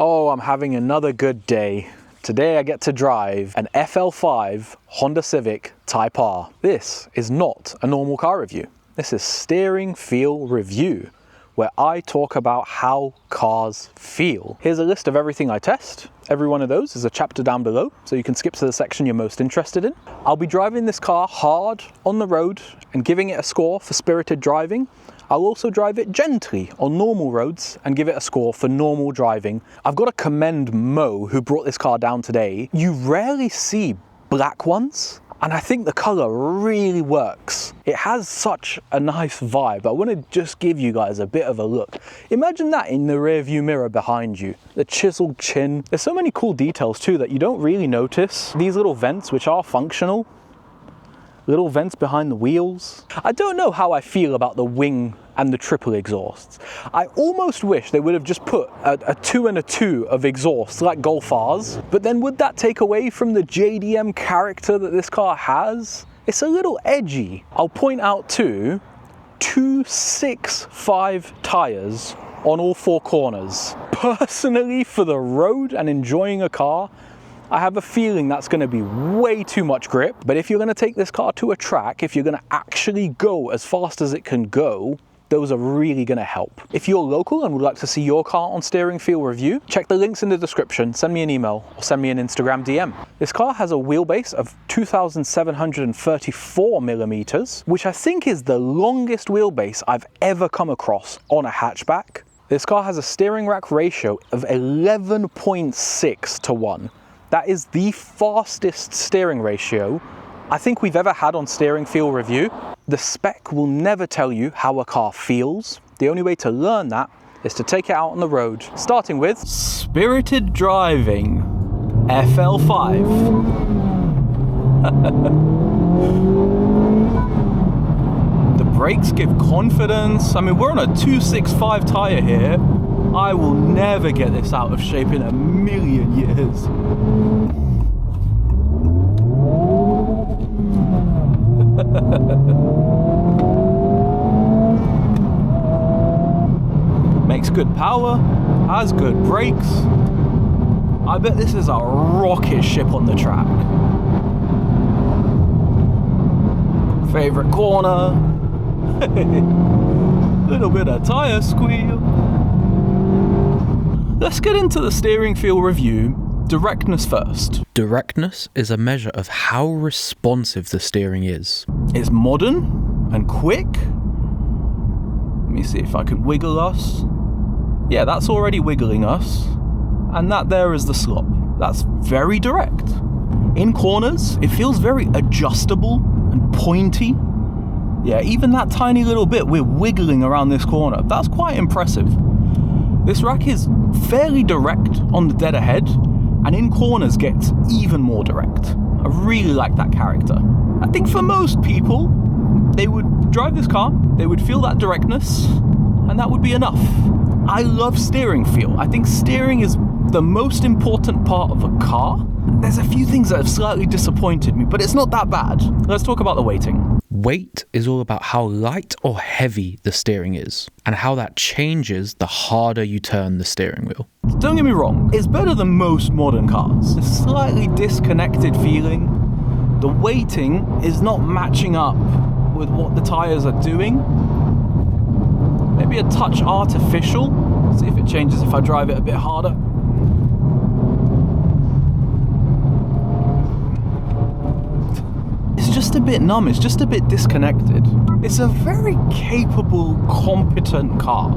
Oh, I'm having another good day. Today I get to drive an FL5 Honda Civic Type R. This is not a normal car review. This is steering feel review, where I talk about how cars feel. Here's a list of everything I test. Every one of those is a chapter down below, so you can skip to the section you're most interested in. I'll be driving this car hard on the road and giving it a score for spirited driving. I'll also drive it gently on normal roads and give it a score for normal driving. I've got to commend Mo, who brought this car down today. You rarely see black ones, and I think the color really works. It has such a nice vibe. I want to just give you guys a bit of a look. Imagine that in the rear view mirror behind you, the chiseled chin. There's so many cool details too that you don't really notice. These little vents, which are functional, little vents behind the wheels. I don't know how I feel about the wing and the triple exhausts. I almost wish they would have just put a 2 and a 2 of exhausts like Golf R's, but then would that take away from the JDM character that this car has? It's a little edgy. I'll point out too, 265 tires on all 4 corners. Personally, for the road and enjoying a car, I have a feeling that's going to be way too much grip, but if you're going to take this car to a track, if you're going to actually go as fast as it can go, those are really going to help. If you're local and would like to see your car on Steering Feel Review, check the links in the description, send me an email or send me an Instagram DM. This car has a wheelbase of 2,734 millimeters, which I think is the longest wheelbase I've ever come across on a hatchback. This car has a steering rack ratio of 11.6 to 1. That is the fastest steering ratio I think we've ever had on Steering Feel Review. The spec will never tell you how a car feels. The only way to learn that is to take it out on the road, starting with spirited driving, FL5. The brakes give confidence. I mean, we're on a 265 tire here. I will never get this out of shape in a million years. Makes good power, has good brakes. I bet this is a rocket ship on the track. Favorite corner. Little bit of tire squeal. Let's get into the Steering Feel Review. Directness first. Directness is a measure of how responsive the steering is. It's modern and quick. Let me see if I can wiggle us. Yeah, that's already wiggling us. And that there is the slop. That's very direct. In corners, it feels very adjustable and pointy. Yeah, even that tiny little bit we're wiggling around this corner. That's quite impressive. This rack is fairly direct on the dead ahead, and in corners gets even more direct. I really like that character. I think for most people, they would drive this car, they would feel that directness, and that would be enough. I love steering feel. I think steering is the most important part of a car. There's a few things that have slightly disappointed me, but it's not that bad. Let's talk about the weighting. Weight is all about how light or heavy the steering is, and how that changes the harder you turn the steering wheel. Don't get me wrong, it's better than most modern cars. A slightly disconnected feeling. The weighting is not matching up with what the tires are doing. Maybe a touch artificial. See if it changes if I drive it a bit harder. It's just a bit numb, it's just a bit disconnected. It's a very capable, competent car.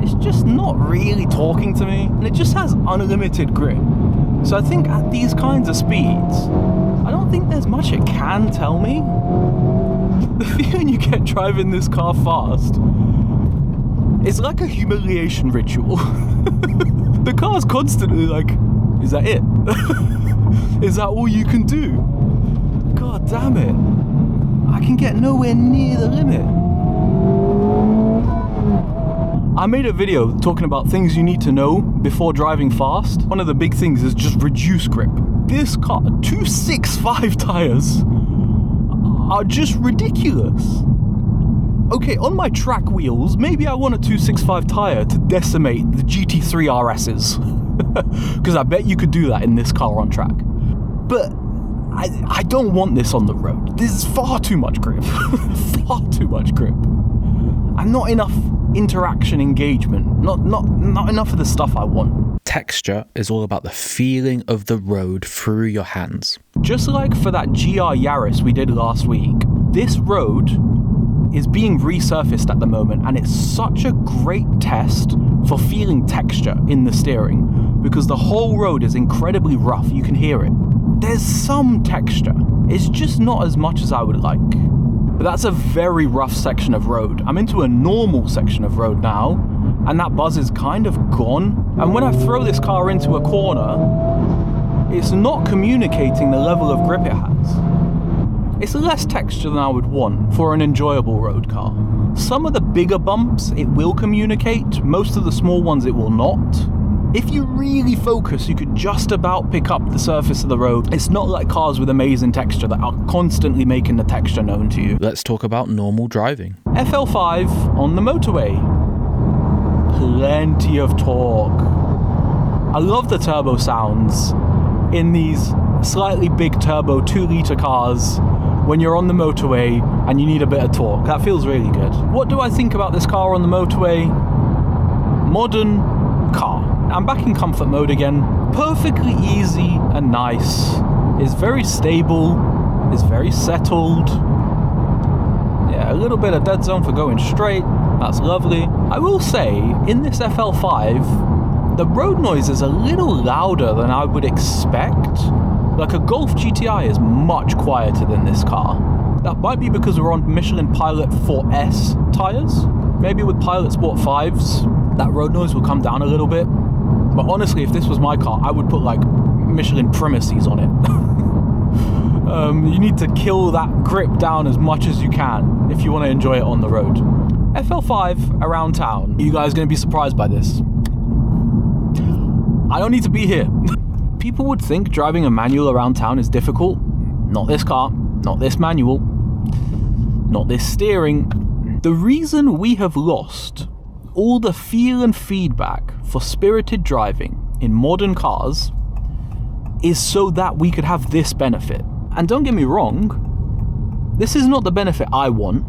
It's just not really talking to me, and it just has unlimited grip. So I think at these kinds of speeds, I don't think there's much it can tell me. The feeling you get driving this car fast, it's like a humiliation ritual. The car's constantly like, is that it? Is that all you can do? God damn it. I can get nowhere near the limit. I made a video talking about things you need to know before driving fast. One of the big things is just reduce grip. This car, 265 tires, are just ridiculous. Okay, on my track wheels, maybe I want a 265 tyre to decimate the GT3 RS's. Because I bet you could do that in this car on track. But I don't want this on the road. This is far too much grip. Far too much grip. And not enough interaction engagement. Not enough of the stuff I want. Texture is all about the feeling of the road through your hands. Just like for that GR Yaris we did last week, this road is being resurfaced at the moment, and it's such a great test for feeling texture in the steering because the whole road is incredibly rough. You can hear it. There's some texture. It's just not as much as I would like. But that's a very rough section of road. I'm into a normal section of road now, and that buzz is kind of gone. And when I throw this car into a corner, it's not communicating the level of grip it has. It's less texture than I would want for an enjoyable road car. Some of the bigger bumps it will communicate, most of the small ones it will not. If you really focus, you could just about pick up the surface of the road. It's not like cars with amazing texture that are constantly making the texture known to you. Let's talk about normal driving. FL5 on the motorway. Plenty of torque. I love the turbo sounds in these slightly big turbo 2-litre cars when you're on the motorway and you need a bit of torque. That feels really good. What do I think about this car on the motorway? Modern car. I'm back in comfort mode again. Perfectly easy and nice. It's very stable. It's very settled. Yeah, a little bit of dead zone for going straight. That's lovely. I will say, in this FL5, the road noise is a little louder than I would expect. Like a Golf GTI is much quieter than this car. That might be because we're on Michelin Pilot 4S tyres. Maybe with Pilot Sport 5s, that road noise will come down a little bit. But honestly, if this was my car, I would put like Michelin Premises on it. You need to kill that grip down as much as you can if you want to enjoy it on the road. FL5 around town. You guys going to be surprised by this? I don't need to be here. People would think driving a manual around town is difficult. Not this car, not this manual, not this steering. The reason we have lost all the feel and feedback for spirited driving in modern cars is so that we could have this benefit. And don't get me wrong, this is not the benefit I want,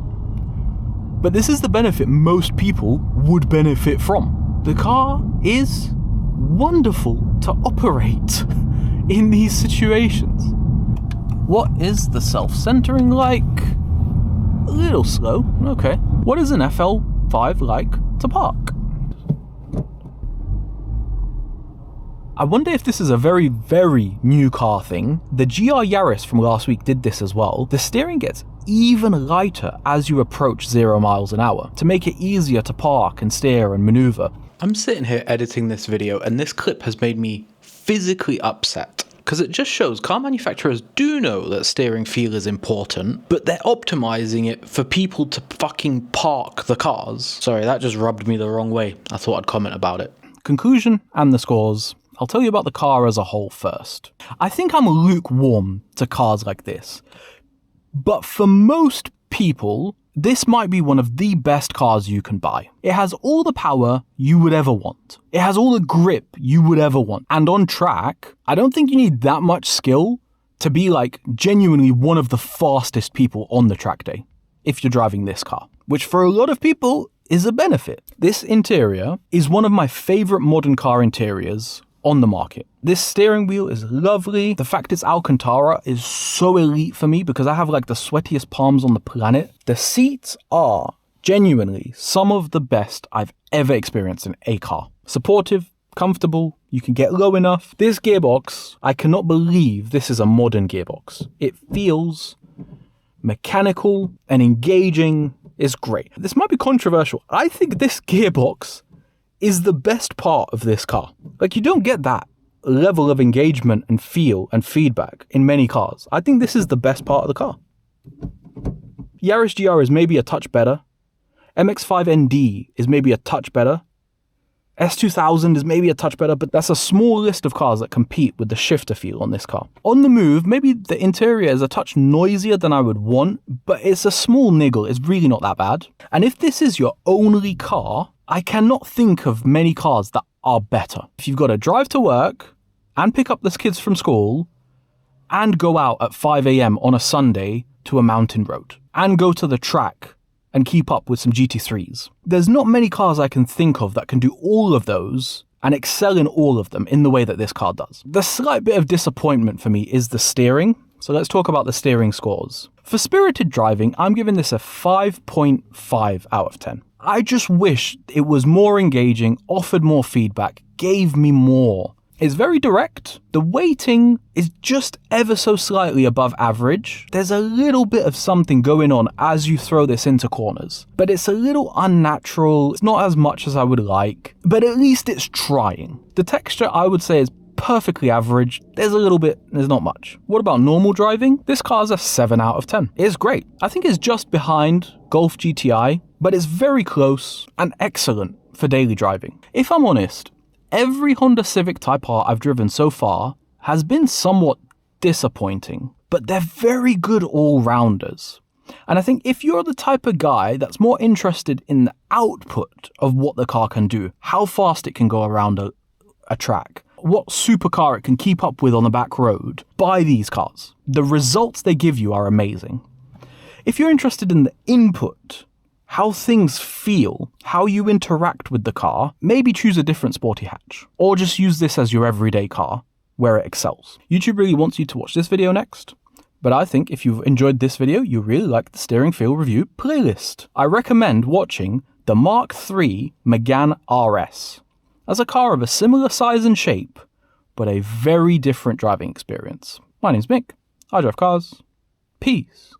but this is the benefit most people would benefit from. The car is wonderful to operate in these situations. What is the self-centering like? A little slow, okay. What is an FL5 like to park? I wonder if this is a very, very new car thing. The GR Yaris from last week did this as well. The steering gets even lighter as you approach 0 miles an hour to make it easier to park and steer and maneuver. I'm sitting here editing this video and this clip has made me physically upset because it just shows car manufacturers do know that steering feel is important, but they're optimizing it for people to fucking park the cars. Sorry, that just rubbed me the wrong way. I thought I'd comment about it. Conclusion and the scores. I'll tell you about the car as a whole first. I think I'm lukewarm to cars like this, but for most people, this might be one of the best cars you can buy. It has all the power you would ever want. It has all the grip you would ever want. And on track, I don't think you need that much skill to be like genuinely one of the fastest people on the track day if you're driving this car, which for a lot of people is a benefit. This interior is one of my favorite modern car interiors on the market. This steering wheel is lovely. The fact it's Alcantara is so elite for me because I have like the sweatiest palms on the planet. The seats are genuinely some of the best I've ever experienced in a car. Supportive, comfortable, you can get low enough. This gearbox, I cannot believe this is a modern gearbox. It feels mechanical and engaging. It's great. This might be controversial. I think this gearbox is the best part of this car. Like, you don't get that level of engagement and feel and feedback in many cars. I think this is the best part of the car. Yaris GR is maybe a touch better. MX-5 ND is maybe a touch better. S2000 is maybe a touch better, but that's a small list of cars that compete with the shifter feel on this car. On the move, maybe the interior is a touch noisier than I would want, but it's a small niggle. It's really not that bad. And if this is your only car, I cannot think of many cars that are better. If you've got to drive to work and pick up the kids from school and go out at 5 a.m. on a Sunday to a mountain road and go to the track and keep up with some GT3s. There's not many cars I can think of that can do all of those and excel in all of them in the way that this car does. The slight bit of disappointment for me is the steering. So let's talk about the steering scores. For spirited driving, I'm giving this a 5.5 out of 10. I just wish it was more engaging, offered more feedback, gave me more. It's very direct. The weighting is just ever so slightly above average. There's a little bit of something going on as you throw this into corners, but it's a little unnatural. It's not as much as I would like, but at least it's trying. The texture, I would say, is perfectly average. There's a little bit, there's not much. What about normal driving? This car's a 7 out of 10. It's great. I think it's just behind Golf GTI, but it's very close and excellent for daily driving. If I'm honest, every Honda Civic Type R I've driven so far has been somewhat disappointing, but they're very good all-rounders. And I think if you're the type of guy that's more interested in the output of what the car can do, how fast it can go around a track, what supercar it can keep up with on the back road, buy these cars. The results they give you are amazing. If you're interested in the input, how things feel, how you interact with the car, maybe choose a different sporty hatch. Or just use this as your everyday car, where it excels. YouTube really wants you to watch this video next, but I think if you've enjoyed this video, you really like the steering feel review playlist. I recommend watching the Mark III Megane RS as a car of a similar size and shape, but a very different driving experience. My name's Mick, I drive cars. Peace.